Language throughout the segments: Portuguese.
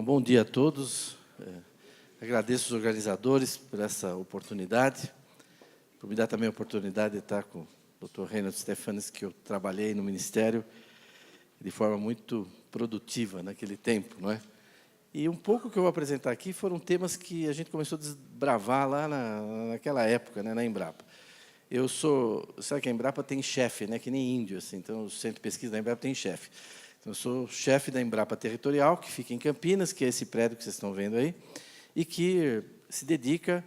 Bom dia a todos. Agradeço os organizadores por essa oportunidade, por me dar também a oportunidade de estar com o Dr. Reinhold Stefanes, que eu trabalhei no Ministério de forma muito produtiva naquele tempo, não é? E um pouco que eu vou apresentar aqui foram temas que a gente começou a desbravar lá naquela época, né, na Embrapa. Sabe que a Embrapa tem chefe, né, que nem índio, assim, então o Centro de Pesquisa da Embrapa tem chefe. Então, eu sou chefe da Embrapa Territorial, que fica em Campinas, que é esse prédio que vocês estão vendo aí, e que se dedica,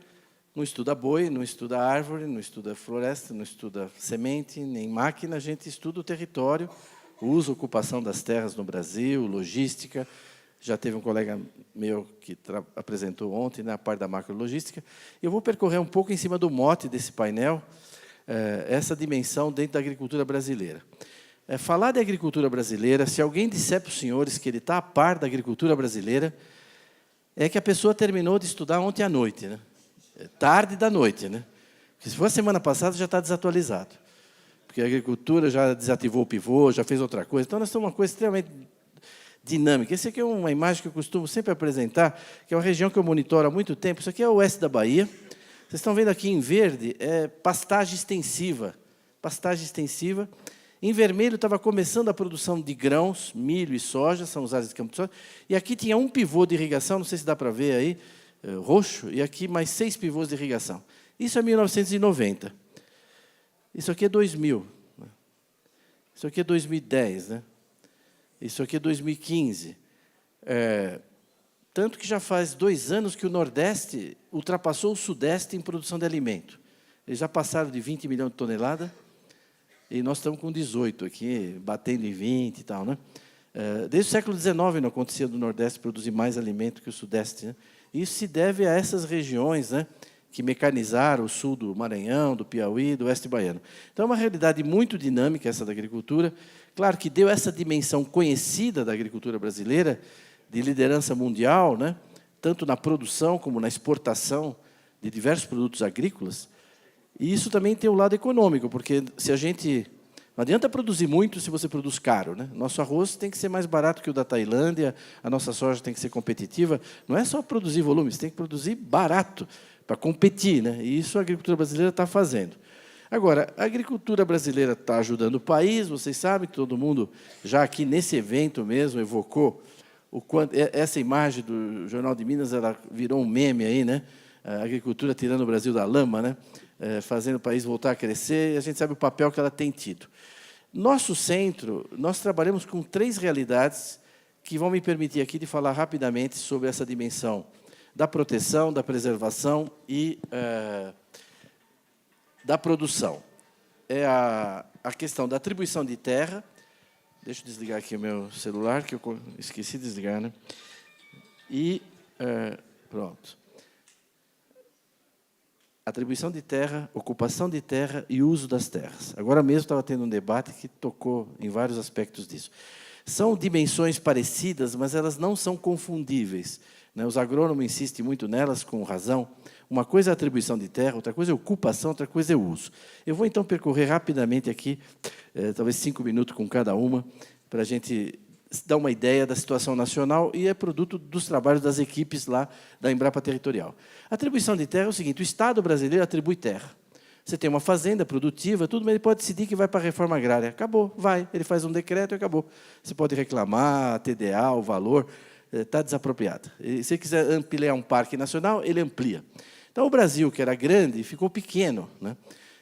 não estuda boi, não estuda árvore, não estuda floresta, não estuda semente, nem máquina, a gente estuda o território, o uso e ocupação das terras no Brasil, logística. Já teve um colega meu que apresentou ontem na parte da macrologística. Eu vou percorrer um pouco em cima do mote desse painel, essa dimensão dentro da agricultura brasileira. Falar de agricultura brasileira, se alguém disser para os senhores que ele está a par da agricultura brasileira, é que a pessoa terminou de estudar ontem à noite, né? Tarde da noite, né? Porque se for a semana passada, já está desatualizado. Porque a agricultura já desativou o pivô, já fez outra coisa. Então, nós temos uma coisa extremamente dinâmica. Essa aqui é uma imagem que eu costumo sempre apresentar, que é uma região que eu monitoro há muito tempo. Isso aqui é o oeste da Bahia. Vocês estão vendo aqui em verde, é pastagem extensiva. Pastagem extensiva. Em vermelho estava começando a produção de grãos, milho e soja, são os áreas de campo de soja. E aqui tinha um pivô de irrigação, não sei se dá para ver aí, roxo, e aqui mais 6 pivôs de irrigação. Isso é 1990. Isso aqui é 2000. Né? Isso aqui é 2010. Né? Isso aqui é 2015. Tanto que já faz 2 anos que o Nordeste ultrapassou o Sudeste em produção de alimento. Eles já passaram de 20 milhões de toneladas, e nós estamos com 18 aqui, batendo em 20 e tal. Né? Desde o século XIX não acontecia do Nordeste produzir mais alimento que o Sudeste. Né? Isso se deve a essas regiões, né, que mecanizaram o sul do Maranhão, do Piauí, do oeste baiano. Então, é uma realidade muito dinâmica essa da agricultura. Claro que deu essa dimensão conhecida da agricultura brasileira, de liderança mundial, né, tanto na produção como na exportação de diversos produtos agrícolas. E isso também tem o lado econômico, porque se a gente... Não adianta produzir muito se você produz caro. Né? Nosso arroz tem que ser mais barato que o da Tailândia, a nossa soja tem que ser competitiva. Não é só produzir volume, você tem que produzir barato para competir. Né? E isso a agricultura brasileira está fazendo. Agora, a agricultura brasileira está ajudando o país, vocês sabem, todo mundo já aqui nesse evento mesmo evocou o quanto... Essa imagem do Jornal de Minas ela virou um meme aí, né? A agricultura tirando o Brasil da lama, né? Fazendo o país voltar a crescer, e a gente sabe o papel que ela tem tido. Nosso centro, nós trabalhamos com 3 realidades que vão me permitir aqui de falar rapidamente sobre essa dimensão da proteção, da preservação e da produção. É a questão da atribuição de terra. Deixa eu desligar aqui o meu celular, que eu esqueci de desligar, né? E pronto. Atribuição de terra, ocupação de terra e uso das terras. Agora mesmo estava tendo um debate que tocou em vários aspectos disso. São dimensões parecidas, mas elas não são confundíveis. Né? Os agrônomos insistem muito nelas, com razão. Uma coisa é a atribuição de terra, outra coisa é a ocupação, outra coisa é o uso. Eu vou, então, percorrer rapidamente aqui, talvez 5 minutos com cada uma, para a gente dar uma ideia da situação nacional, e é produto dos trabalhos das equipes lá da Embrapa Territorial. A atribuição de terra é o seguinte: o Estado brasileiro atribui terra. Você tem uma fazenda produtiva, tudo, mas ele pode decidir que vai para a reforma agrária. Acabou, vai. Ele faz um decreto e acabou. Você pode reclamar, a TDA, o valor, está desapropriado. E se quiser ampliar um parque nacional, ele amplia. Então, o Brasil, que era grande, ficou pequeno, né?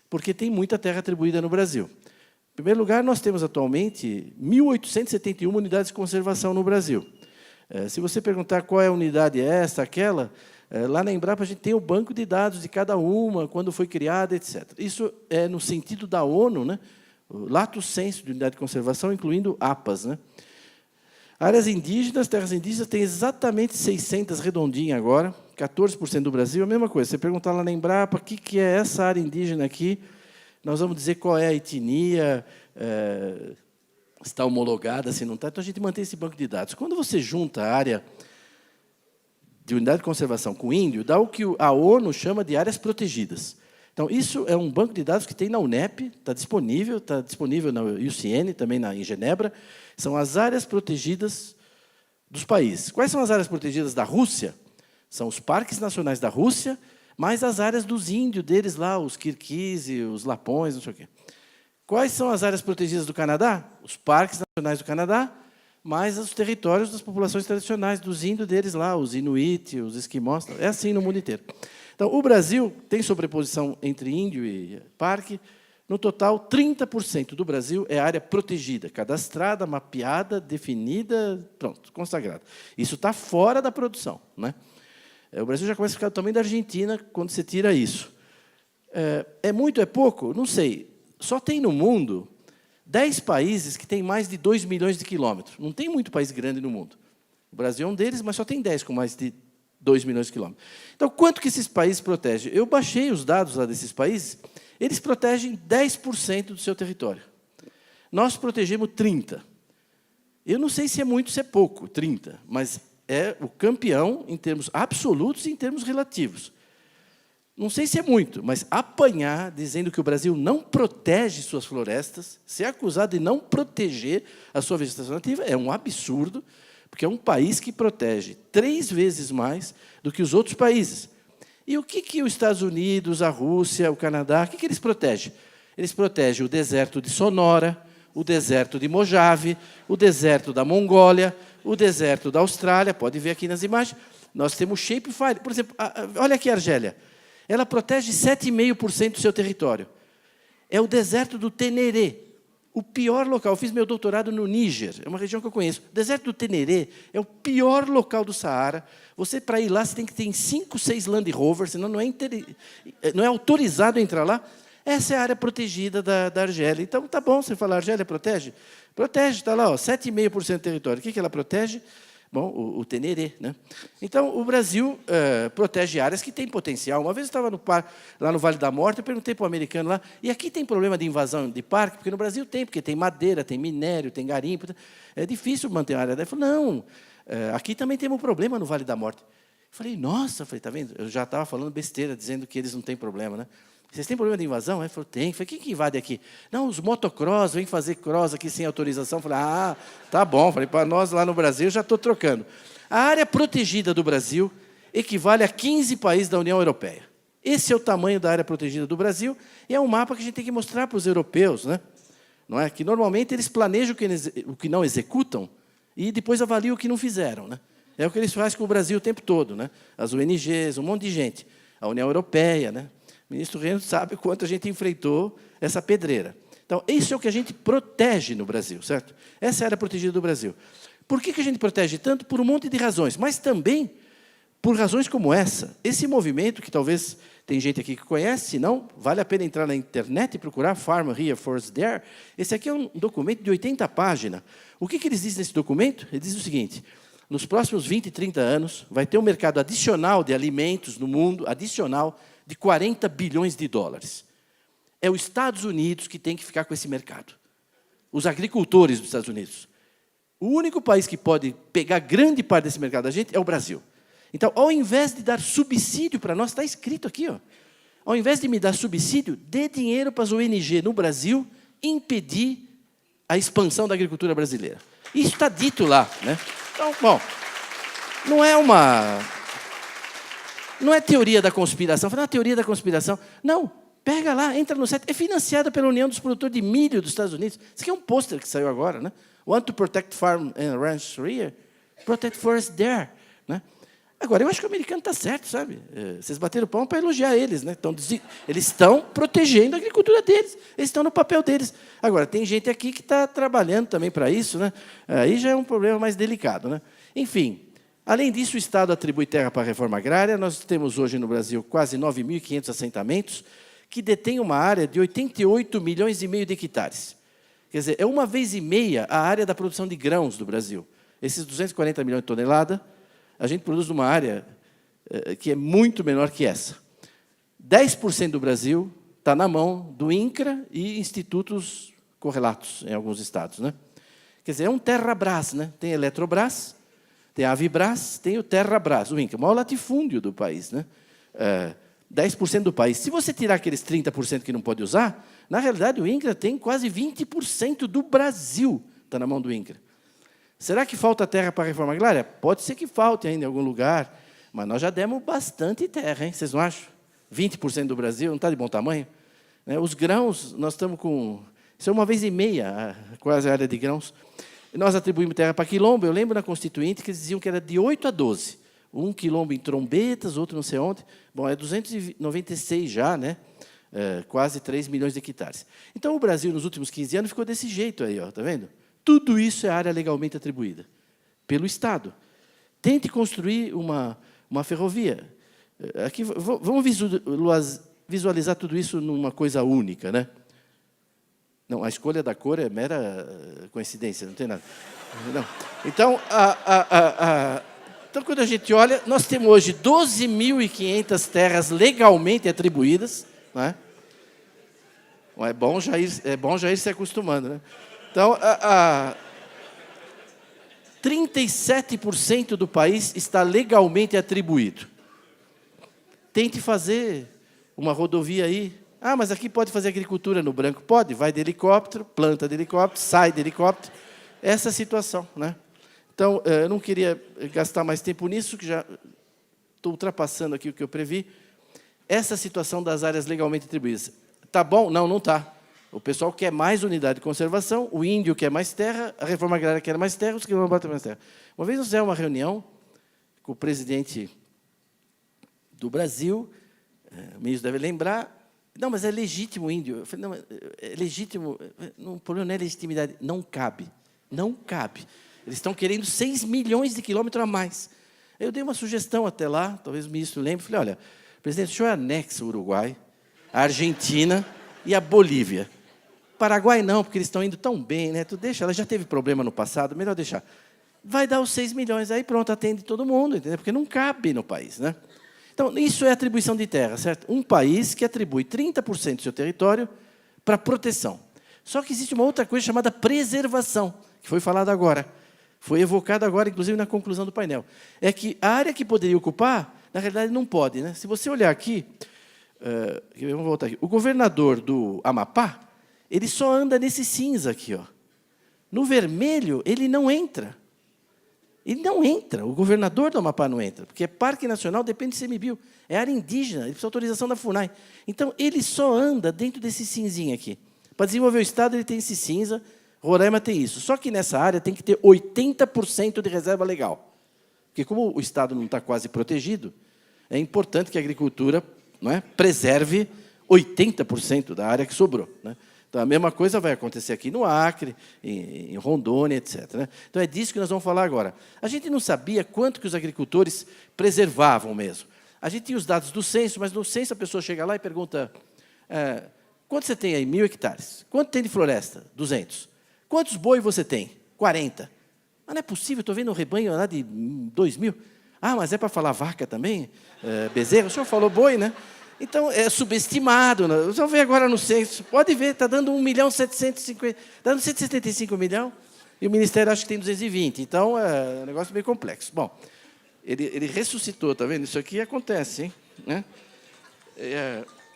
Porque tem muita terra atribuída no Brasil. Em primeiro lugar, nós temos atualmente 1.871 unidades de conservação no Brasil. Se você perguntar qual é a unidade essa, aquela, lá na Embrapa a gente tem o banco de dados de cada uma, quando foi criada, etc. Isso é no sentido da ONU, né? O lato sensu de unidade de conservação, incluindo APAs. Né? Áreas indígenas, terras indígenas, tem exatamente 600 redondinhas agora, 14% do Brasil, a mesma coisa. Você perguntar lá na Embrapa o que é essa área indígena aqui, nós vamos dizer qual é a etnia, se está homologada, se não está. Então, a gente mantém esse banco de dados. Quando você junta a área de unidade de conservação com índio, dá o que a ONU chama de áreas protegidas. Então, isso é um banco de dados que tem na UNEP, está disponível na IUCN, também em Genebra. São as áreas protegidas dos países. Quais são as áreas protegidas da Rússia? São os parques nacionais da Rússia, mais as áreas dos índios deles lá, os Kirguizes, os Lapões, não sei o quê. Quais são as áreas protegidas do Canadá? Os parques nacionais do Canadá, mais os territórios das populações tradicionais, dos índios deles lá, os Inuit, os Esquimós. É assim no mundo inteiro. Então, o Brasil tem sobreposição entre índio e parque. No total, 30% do Brasil é área protegida, cadastrada, mapeada, definida, pronto, consagrada. Isso está fora da produção, né? O Brasil já começa a ficar do tamanho da Argentina quando você tira isso. É muito, é pouco? Não sei. Só tem no mundo 10 países que têm mais de 2 milhões de quilômetros. Não tem muito país grande no mundo. O Brasil é um deles, mas só tem 10 com mais de 2 milhões de quilômetros. Então, quanto que esses países protegem? Eu baixei os dados lá desses países. Eles protegem 10% do seu território. Nós protegemos 30%. Eu não sei se é muito, se é pouco, 30%, mas é o campeão em termos absolutos e em termos relativos. Não sei se é muito, mas apanhar dizendo que o Brasil não protege suas florestas, ser acusado de não proteger a sua vegetação nativa, é um absurdo, porque é um país que protege 3 vezes mais do que os outros países. E o que os Estados Unidos, a Rússia, o Canadá, o que eles protegem? Eles protegem o deserto de Sonora, o deserto de Mojave, o deserto da Mongólia, o deserto da Austrália, pode ver aqui nas imagens. Nós temos Shapefire. Por exemplo, olha aqui a Argélia. Ela protege 7,5% do seu território. É o deserto do Teneré, o pior local. Eu fiz meu doutorado no Níger, é uma região que eu conheço. O deserto do Teneré é o pior local do Saara. Você, para ir lá, você tem que ter 5, 6 Land Rover, senão não é autorizado a entrar lá. Essa é a área protegida da Argélia. Então, tá bom, você fala, a Argélia protege? Protege, está lá, 7,5% do território. O que ela protege? Bom, o Teneré, né? Então, o Brasil protege áreas que têm potencial. Uma vez eu estava lá no Vale da Morte, eu perguntei para o americano lá, e aqui tem problema de invasão de parque? Porque no Brasil tem, porque tem madeira, tem minério, tem garimpo. É difícil manter uma área. Ele falou, não, aqui também temos um problema no Vale da Morte. Eu falei, nossa, tá vendo? Eu já estava falando besteira, dizendo que eles não têm problema, né? Vocês têm problema de invasão? Ele falou, tem. Eu falei, quem que invade aqui? Não, os motocross, vêm fazer cross aqui sem autorização. Eu falei, tá bom. Eu falei, para nós lá no Brasil, eu já estou trocando. A área protegida do Brasil equivale a 15 países da União Europeia. Esse é o tamanho da área protegida do Brasil, e é um mapa que a gente tem que mostrar para os europeus, né? Não é? Que normalmente eles planejam o que não executam e depois avaliam o que não fizeram, né? É o que eles fazem com o Brasil o tempo todo, né? As ONGs, um monte de gente. A União Europeia, né? O ministro Reno sabe quanto a gente enfrentou essa pedreira. Então, isso é o que a gente protege no Brasil, certo? Essa é a área protegida do Brasil. Por que a gente protege tanto? Por um monte de razões, mas também por razões como essa. Esse movimento, que talvez tem gente aqui que conhece, se não, vale a pena entrar na internet e procurar Farm Here, Forest There. Esse aqui é um documento de 80 páginas. O que eles dizem nesse documento? Eles dizem o seguinte, nos próximos 20, 30 anos, vai ter um mercado adicional de alimentos no mundo, adicional, de 40 bilhões de dólares. É os Estados Unidos que tem que ficar com esse mercado. Os agricultores dos Estados Unidos. O único país que pode pegar grande parte desse mercado da gente é o Brasil. Então, ao invés de dar subsídio para nós, está escrito aqui, ó, ao invés de me dar subsídio, dê dinheiro para as ONG no Brasil impedir a expansão da agricultura brasileira. Isso está dito lá, né? Então, bom, não é teoria da conspiração. Não é teoria da conspiração. Não, pega lá, entra no site. É financiada pela União dos Produtores de Milho dos Estados Unidos. Isso aqui é um pôster que saiu agora, né? Want to protect farm and ranch here? Protect forest there, né? Agora, eu acho que o americano está certo, sabe? Vocês bateram o pão para elogiar eles, né? Eles estão protegendo a agricultura deles. Eles estão no papel deles. Agora, tem gente aqui que está trabalhando também para isso, né? Aí já é um problema mais delicado, né? Enfim. Além disso, o Estado atribui terra para a reforma agrária. Nós temos hoje no Brasil quase 9.500 assentamentos que detêm uma área de 88 milhões e meio de hectares. Quer dizer, é 1,5 vezes a área da produção de grãos do Brasil. Esses 240 milhões de toneladas, a gente produz numa área que é muito menor que essa. 10% do Brasil está na mão do INCRA e institutos correlatos em alguns estados, né? Quer dizer, é um Terrabras, né? Tem Eletrobras, tem a Avibras, tem o Terrabras, o INCRA, o maior latifúndio do país, né? 10% do país. Se você tirar aqueles 30% que não pode usar, na realidade o INCRA tem quase 20% do Brasil, está na mão do INCRA. Será que falta terra para a reforma agrária? Pode ser que falte ainda em algum lugar, mas nós já demos bastante terra, hein? Vocês não acham? 20% do Brasil, não está de bom tamanho? Os grãos, nós estamos com... Isso é 1,5 vezes, quase a área de grãos. E nós atribuímos terra para quilombo. Eu lembro na Constituinte que eles diziam que era de 8 a 12. Um quilombo em Trombetas, outro não sei onde. Bom, é 296 já, né? Quase 3 milhões de hectares. Então, o Brasil, nos últimos 15 anos, ficou desse jeito aí, ó, tá vendo? Tudo isso é área legalmente atribuída pelo Estado. Tente construir uma ferrovia. Aqui, vamos visualizar tudo isso numa coisa única, né? Não, a escolha da cor é mera coincidência, não tem nada. Não. Então, então, quando a gente olha, nós temos hoje 12.500 terras legalmente atribuídas, né? É bom já ir se acostumando, né? Então, 37% do país está legalmente atribuído. Tente fazer uma rodovia aí. Ah, mas aqui pode fazer agricultura no branco? Pode, vai de helicóptero, planta de helicóptero, sai de helicóptero. Essa é a situação, né? Então, eu não queria gastar mais tempo nisso, que já estou ultrapassando aqui o que eu previ. Essa situação das áreas legalmente atribuídas. Está bom? Não, não está. O pessoal quer mais unidade de conservação, o índio quer mais terra, a reforma agrária quer mais terra, os quilombolas querem mais terra. Uma vez nós fizemos uma reunião com o presidente do Brasil, o ministro deve lembrar. Não, mas é legítimo o índio. Eu falei, não, é legítimo. O problema não é legitimidade. Não cabe. Não cabe. Eles estão querendo 6 milhões de quilômetros a mais. Eu dei uma sugestão até lá, talvez o ministro lembre. Falei, olha, presidente, o senhor anexa o Uruguai, a Argentina e a Bolívia. Paraguai não, porque eles estão indo tão bem, né? Tu deixa, ela já teve problema no passado, melhor deixar. Vai dar os 6 milhões, aí pronto, atende todo mundo, entendeu? Porque não cabe no país, né? Então, isso é atribuição de terra, certo? Um país que atribui 30% do seu território para proteção. Só que existe uma outra coisa chamada preservação, que foi falada agora. Foi evocada agora, inclusive, na conclusão do painel. É que a área que poderia ocupar, na realidade, não pode, né? Se você olhar aqui, vamos voltar aqui. O governador do Amapá, ele só anda nesse cinza aqui, ó. No vermelho, ele não entra. Ele não entra, o governador do Amapá não entra, porque Parque Nacional depende de ICMBio, é área indígena, ele precisa de autorização da FUNAI. Então, ele só anda dentro desse cinzinho aqui. Para desenvolver o Estado, ele tem esse cinza, Roraima tem isso. Só que nessa área tem que ter 80% de reserva legal. Porque como o Estado não está quase protegido, é importante que a agricultura, não é, preserve 80% da área que sobrou, né? Então, a mesma coisa vai acontecer aqui no Acre, em Rondônia, etc., né? Então, é disso que nós vamos falar agora. A gente não sabia quanto que os agricultores preservavam mesmo. A gente tinha os dados do censo, mas no censo a pessoa chega lá e pergunta, quanto você tem aí? 1.000 hectares. Quanto tem de floresta? 200. Quantos boi você tem? 40. Mas não é possível, estou vendo um rebanho lá de 2.000. Ah, mas é para falar vaca também? Bezerro? O senhor falou boi, né? Então, é subestimado. Né? Vocês vão ver agora no censo. Pode ver, está dando 1.750.000. Está dando 175 milhões, e o Ministério acha que tem 220. Então, é um negócio meio complexo. Bom, ele ressuscitou, está vendo? Isso aqui acontece, hein? Né?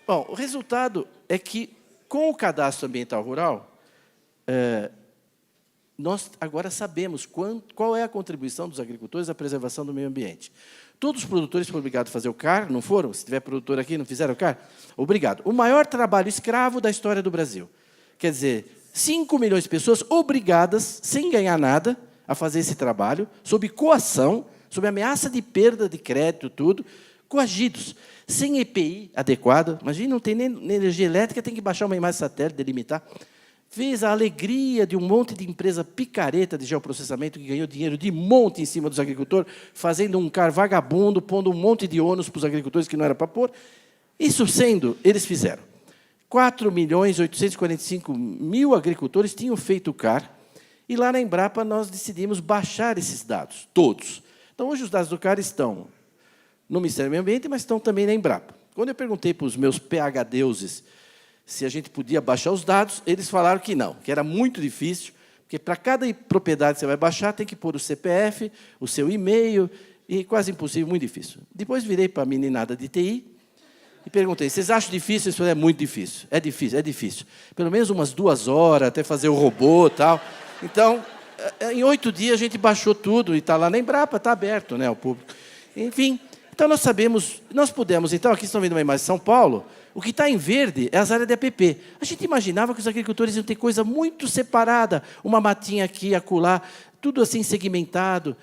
Bom, o resultado é que, com o cadastro ambiental rural, nós agora sabemos qual é a contribuição dos agricultores à preservação do meio ambiente. Todos os produtores foram obrigados a fazer o CAR, não foram? Se tiver produtor aqui, não fizeram o CAR? Obrigado. O maior trabalho escravo da história do Brasil. Quer dizer, 5 milhões de pessoas obrigadas, sem ganhar nada, a fazer esse trabalho, sob coação, sob ameaça de perda de crédito, tudo, coagidos, sem EPI adequada. Imagina, não tem nem energia elétrica, tem que baixar uma imagem satélite, delimitar. Fez a alegria de um monte de empresa picareta de geoprocessamento que ganhou dinheiro de monte em cima dos agricultores, fazendo um CAR vagabundo, pondo um monte de ônus para os agricultores que não era para pôr. Isso sendo, eles fizeram. 4.845.000 agricultores tinham feito o CAR, e lá na Embrapa nós decidimos baixar esses dados, todos. Então, hoje os dados do CAR estão no Ministério do Meio Ambiente, mas estão também na Embrapa. Quando eu perguntei para os meus PhDeuses se a gente podia baixar os dados, eles falaram que não, que era muito difícil, porque para cada propriedade que você vai baixar, tem que pôr o CPF, o seu e-mail, e quase impossível, muito difícil. Depois virei para a meninada de TI e perguntei, vocês acham difícil? Eles falaram, é muito difícil. É difícil, é difícil. Pelo menos umas 2 horas, até fazer o robô e tal. Então, Em 8 dias a gente baixou tudo e está lá na Embrapa, está aberto, né, ao público. Enfim, então nós sabemos, nós pudemos, então, aqui estão vendo uma imagem de São Paulo, o que está em verde é as áreas de APP. A gente imaginava que os agricultores iam ter coisa muito separada, uma matinha aqui, acolá, tudo assim segmentado.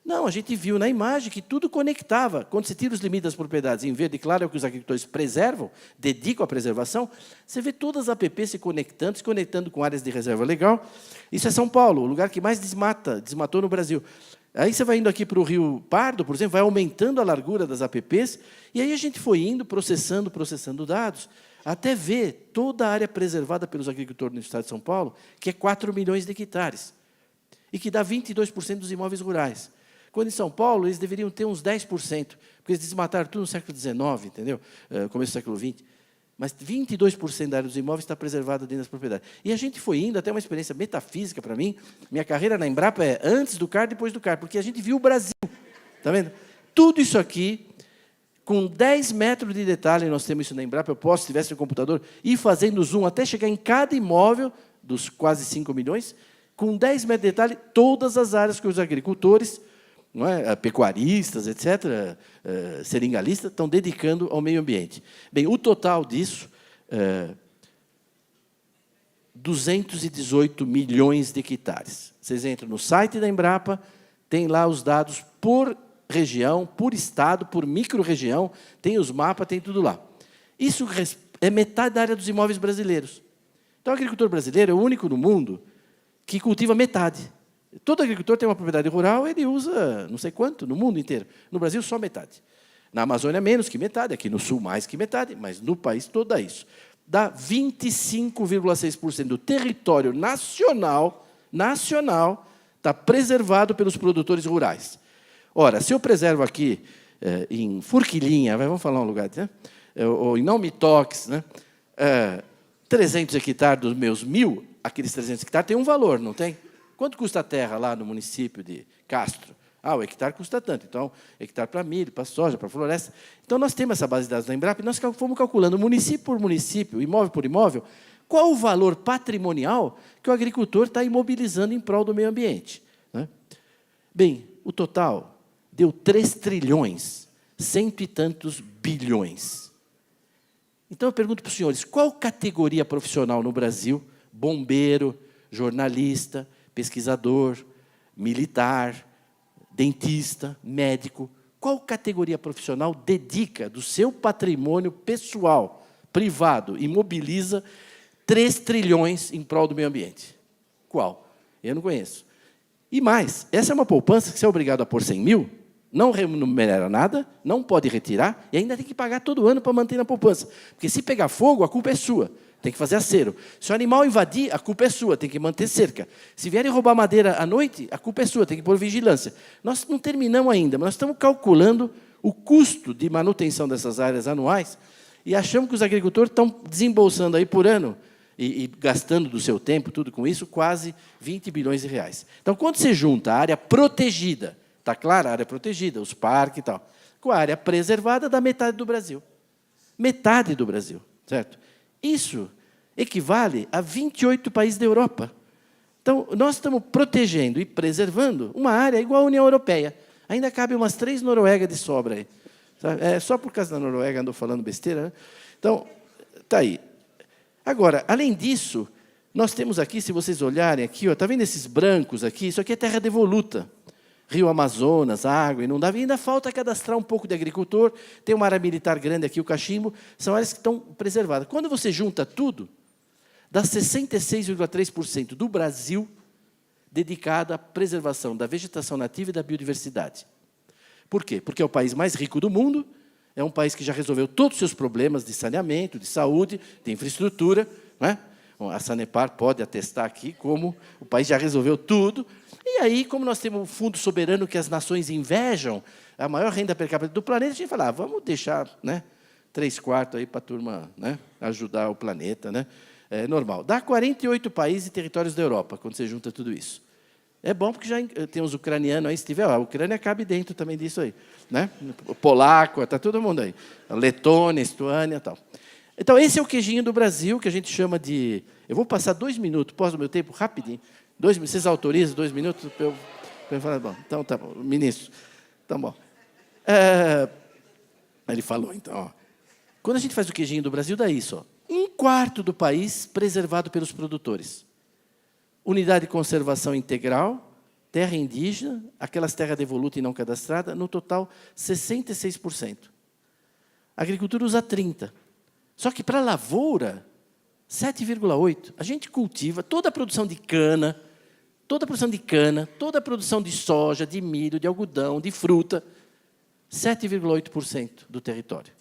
Não, a gente viu na imagem que tudo conectava. Quando você tira os limites das propriedades em verde claro, é o que os agricultores preservam, dedicam à preservação, você vê todas as APPs se conectando com áreas de reserva legal. Isso é São Paulo, o lugar que mais desmatou no Brasil. Aí você vai indo aqui para o Rio Pardo, por exemplo, vai aumentando a largura das APPs, e aí a gente foi indo, processando dados, até ver toda a área preservada pelos agricultores no estado de São Paulo, que é 4 milhões de hectares, e que dá 22% dos imóveis rurais. Quando em São Paulo, eles deveriam ter uns 10%, porque eles desmataram tudo no século XIX, entendeu? Começo do século XX. Mas 22% da área dos imóveis está preservada dentro das propriedades. E a gente foi indo, até uma experiência metafísica para mim. Minha carreira na Embrapa é antes do CAR, depois do CAR, porque a gente viu o Brasil. Está vendo? Tudo isso aqui, com 10 metros de detalhe, nós temos isso na Embrapa, eu posso, se tivesse no computador, ir fazendo zoom até chegar em cada imóvel, dos quase 5 milhões, com 10 metros de detalhe, todas as áreas que os agricultores, não é, pecuaristas, etc., seringalistas, estão dedicando ao meio ambiente. Bem, o total disso, 218 milhões de hectares. Vocês entram no site da Embrapa, tem lá os dados por região, por estado, por micro-região, tem os mapas, tem tudo lá. Isso é metade da área dos imóveis brasileiros. Então, o agricultor brasileiro é o único no mundo que cultiva metade. Todo agricultor tem uma propriedade rural, ele usa não sei quanto, no mundo inteiro. No Brasil, só metade. Na Amazônia, menos que metade. Aqui no Sul, mais que metade. Mas no país todo dá isso. Dá 25,6% do território nacional está preservado pelos produtores rurais. Ora, se eu preservo aqui em Forquilinha, vamos falar um lugar, né? Ou em Não-Me-Toques, né? 300 hectares dos meus 1.000, aqueles 300 hectares têm um valor, não tem? Quanto custa a terra lá no município de Castro? O hectare custa tanto. Então, hectare para milho, para soja, para floresta. Então, nós temos essa base de dados da Embrapa e nós fomos calculando, município por município, imóvel por imóvel, qual o valor patrimonial que o agricultor está imobilizando em prol do meio ambiente. Né? Bem, o total deu 3 trilhões, cento e tantos bilhões. Então, eu pergunto para os senhores, qual categoria profissional no Brasil, bombeiro, jornalista, pesquisador, militar, dentista, médico, qual categoria profissional dedica do seu patrimônio pessoal, privado, e mobiliza 3 trilhões em prol do meio ambiente? Qual? Eu não conheço. E mais, essa é uma poupança que você é obrigado a pôr 100 mil, não remunera nada, não pode retirar, e ainda tem que pagar todo ano para manter na poupança. Porque se pegar fogo, a culpa é sua. Tem que fazer acero. Se o animal invadir, a culpa é sua, tem que manter cerca. Se vierem roubar madeira à noite, a culpa é sua, tem que pôr vigilância. Nós não terminamos ainda, mas nós estamos calculando o custo de manutenção dessas áreas anuais e achamos que os agricultores estão desembolsando aí por ano e gastando do seu tempo, tudo com isso, quase 20 bilhões de reais. Então, quando você junta a área protegida, está claro? A área protegida, os parques e tal, com a área preservada, dá metade do Brasil. Metade do Brasil, certo? Isso equivale a 28 países da Europa. Então, nós estamos protegendo e preservando uma área igual à União Europeia. Ainda cabe umas 3 Noruegas de sobra aí. Sabe? Só por causa da Noruega andou falando besteira, né? Então, está aí. Agora, além disso, nós temos aqui, se vocês olharem aqui, está vendo esses brancos aqui? Isso aqui é terra devoluta. Rio Amazonas, água, inundável, e ainda falta cadastrar um pouco de agricultor, tem uma área militar grande aqui, o cachimbo, são áreas que estão preservadas. Quando você junta tudo, dá 66,3% do Brasil dedicado à preservação da vegetação nativa e da biodiversidade. Por quê? Porque é o país mais rico do mundo, é um país que já resolveu todos os seus problemas de saneamento, de saúde, de infraestrutura, não é? A Sanepar pode atestar aqui como o país já resolveu tudo. E aí, como nós temos um fundo soberano que as nações invejam, a maior renda per capita do planeta, a gente fala, vamos deixar, né, 3/4 aí para a turma, né, ajudar o planeta. Né? É normal. Dá 48 países e territórios da Europa, quando você junta tudo isso. É bom porque já tem os ucranianos aí, se tiver, a Ucrânia cabe dentro também disso aí. Né? O polaco, está todo mundo aí. A Letônia, Estônia e tal. Então, esse é o queijinho do Brasil, que a gente chama de... Eu vou passar 2 minutos, posso do meu tempo, rapidinho. Vocês autorizam 2 minutos? Para eu falar, bom, então tá bom, ministro. Então, bom. Ele falou, então, ó, quando a gente faz o queijinho do Brasil, dá isso, ó, 1/4 do país preservado pelos produtores. Unidade de conservação integral, terra indígena, aquelas terras devolutas e não cadastradas, no total, 66%. A agricultura usa 30%. Só que para a lavoura, 7,8%. A gente cultiva toda a produção de cana, toda a produção de soja, de milho, de algodão, de fruta, 7,8% do território.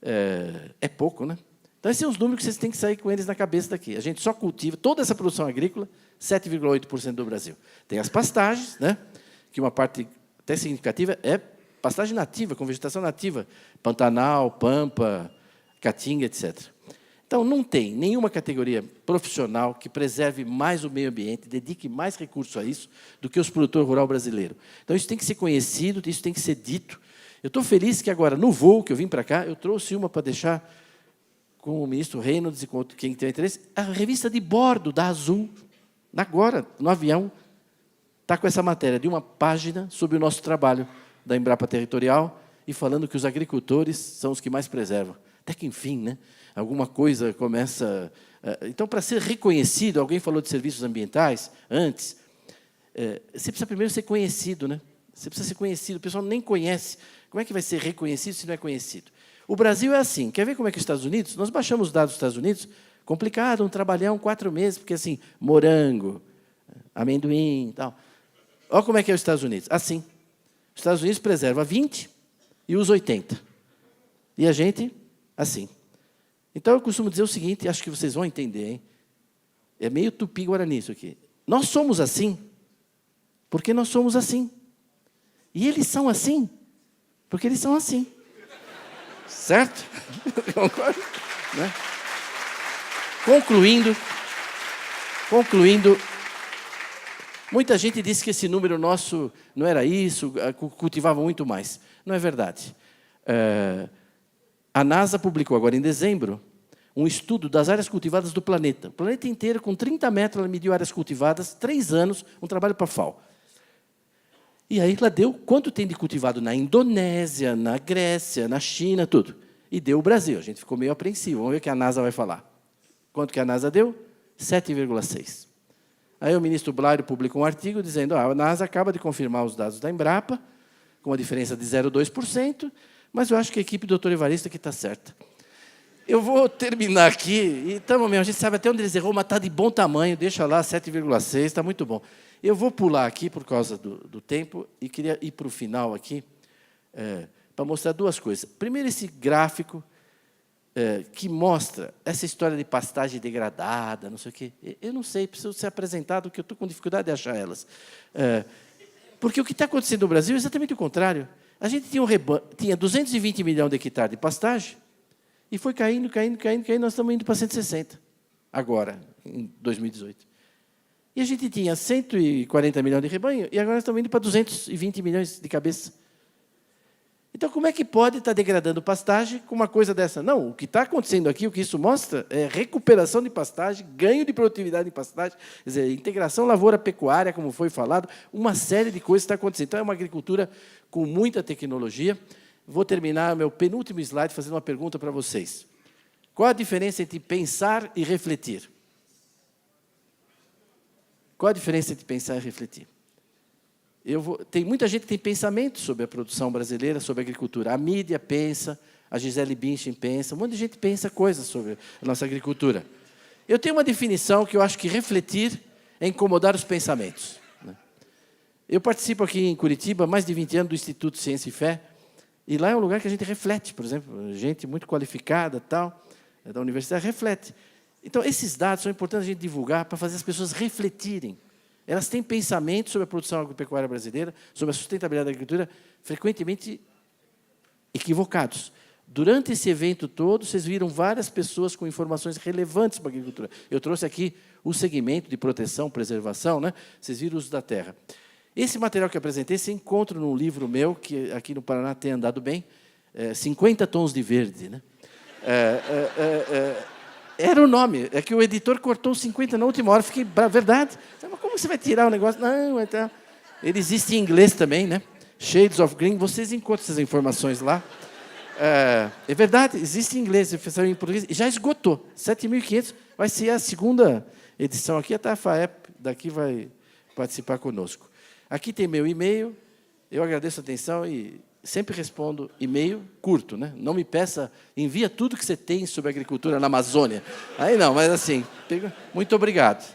É pouco, né? Então, esses são os números que vocês têm que sair com eles na cabeça daqui. A gente só cultiva toda essa produção agrícola, 7,8% do Brasil. Tem as pastagens, né? Que uma parte até significativa é pastagem nativa, com vegetação nativa, Pantanal, Pampa, Caatinga, etc. Então, não tem nenhuma categoria profissional que preserve mais o meio ambiente, dedique mais recursos a isso, do que os produtores rurais brasileiros. Então, isso tem que ser conhecido, isso tem que ser dito. Eu estou feliz que agora, no voo que eu vim para cá, eu trouxe uma para deixar com o ministro Reynolds e com quem tem interesse, a revista de bordo da Azul, agora, no avião, está com essa matéria de uma página sobre o nosso trabalho da Embrapa Territorial e falando que os agricultores são os que mais preservam. Até que, enfim, né, alguma coisa começa... Então, para ser reconhecido, alguém falou de serviços ambientais antes, você precisa primeiro ser conhecido, né? Você precisa ser conhecido, o pessoal nem conhece. Como é que vai ser reconhecido se não é conhecido? O Brasil é assim. Quer ver como é que os Estados Unidos? Nós baixamos os dados dos Estados Unidos, complicado, um trabalhão, 4 meses, porque assim, morango, amendoim e tal. Olha como é que é os Estados Unidos. Assim. Os Estados Unidos preserva 20 e usa 80. E a gente, assim. Então, eu costumo dizer o seguinte, acho que vocês vão entender, hein? É meio tupi-guarani isso aqui. Nós somos assim porque nós somos assim. E eles são assim porque eles são assim. Certo? Concordo? Né? Concluindo, muita gente disse que esse número nosso não era isso, cultivava muito mais. Não é verdade. A NASA publicou agora em dezembro um estudo das áreas cultivadas do planeta. O planeta inteiro, com 30 metros, ela mediu áreas cultivadas, 3 anos, um trabalho para a FAO. E aí ela deu quanto tem de cultivado na Indonésia, na Grécia, na China, tudo. E deu o Brasil. A gente ficou meio apreensivo. Vamos ver o que a NASA vai falar. Quanto que a NASA deu? 7,6. Aí o ministro Blário publicou um artigo dizendo a NASA acaba de confirmar os dados da Embrapa, com uma diferença de 0,2%, mas eu acho que a equipe do doutor Evaristo aqui está certa. Eu vou terminar aqui, e estamos mesmo, a gente sabe até onde eles errou, mas está de bom tamanho, deixa lá, 7,6, está muito bom. Eu vou pular aqui por causa do tempo e queria ir para o final aqui para mostrar 2 coisas. Primeiro, esse gráfico que mostra essa história de pastagem degradada, não sei o quê. Eu não sei, preciso ser apresentado, porque eu estou com dificuldade de achar elas. Porque o que está acontecendo no Brasil é exatamente o contrário. A gente tinha 220 milhões de hectares de pastagem e foi caindo, nós estamos indo para 160, agora, em 2018. E a gente tinha 140 milhões de rebanho, e agora nós estamos indo para 220 milhões de cabeça. Então, como é que pode estar degradando pastagem com uma coisa dessa? Não, o que está acontecendo aqui, o que isso mostra, é recuperação de pastagem, ganho de produtividade em pastagem, quer dizer, integração lavoura-pecuária, como foi falado, uma série de coisas está acontecendo. Então, é uma agricultura com muita tecnologia. Vou terminar meu penúltimo slide fazendo uma pergunta para vocês. Qual a diferença entre pensar e refletir? Qual a diferença entre pensar e refletir? Tem muita gente que tem pensamento sobre a produção brasileira, sobre a agricultura. A mídia pensa, a Gisele Bündchen pensa, um monte de gente pensa coisas sobre a nossa agricultura. Eu tenho uma definição que eu acho que refletir é incomodar os pensamentos. Eu participo aqui em Curitiba há mais de 20 anos do Instituto Ciência e Fé, e lá é um lugar que a gente reflete, por exemplo, gente muito qualificada, tal, da universidade, reflete. Então, esses dados são importantes a gente divulgar para fazer as pessoas refletirem. Elas têm pensamentos sobre a produção agropecuária brasileira, sobre a sustentabilidade da agricultura, frequentemente equivocados. Durante esse evento todo, vocês viram várias pessoas com informações relevantes para a agricultura. Eu trouxe aqui o segmento de proteção, preservação, né? Vocês viram o uso da terra. Esse material que eu apresentei, você encontra num livro meu, que aqui no Paraná tem andado bem, 50 Tons de Verde, né? Era o nome. É que o editor cortou os 50 na última hora. Fiquei, verdade. Mas como você vai tirar o negócio? Não, então... Ele existe em inglês também, né? Shades of Green. Vocês encontram essas informações lá. É verdade, existe em inglês, em português. Já esgotou. 7.500 vai ser a segunda edição aqui. A FAEP daqui vai participar conosco. Aqui tem meu e-mail. Eu agradeço a atenção e sempre respondo e-mail curto, né? Não me peça, envia tudo que você tem sobre agricultura na Amazônia. Aí não, mas assim, muito obrigado.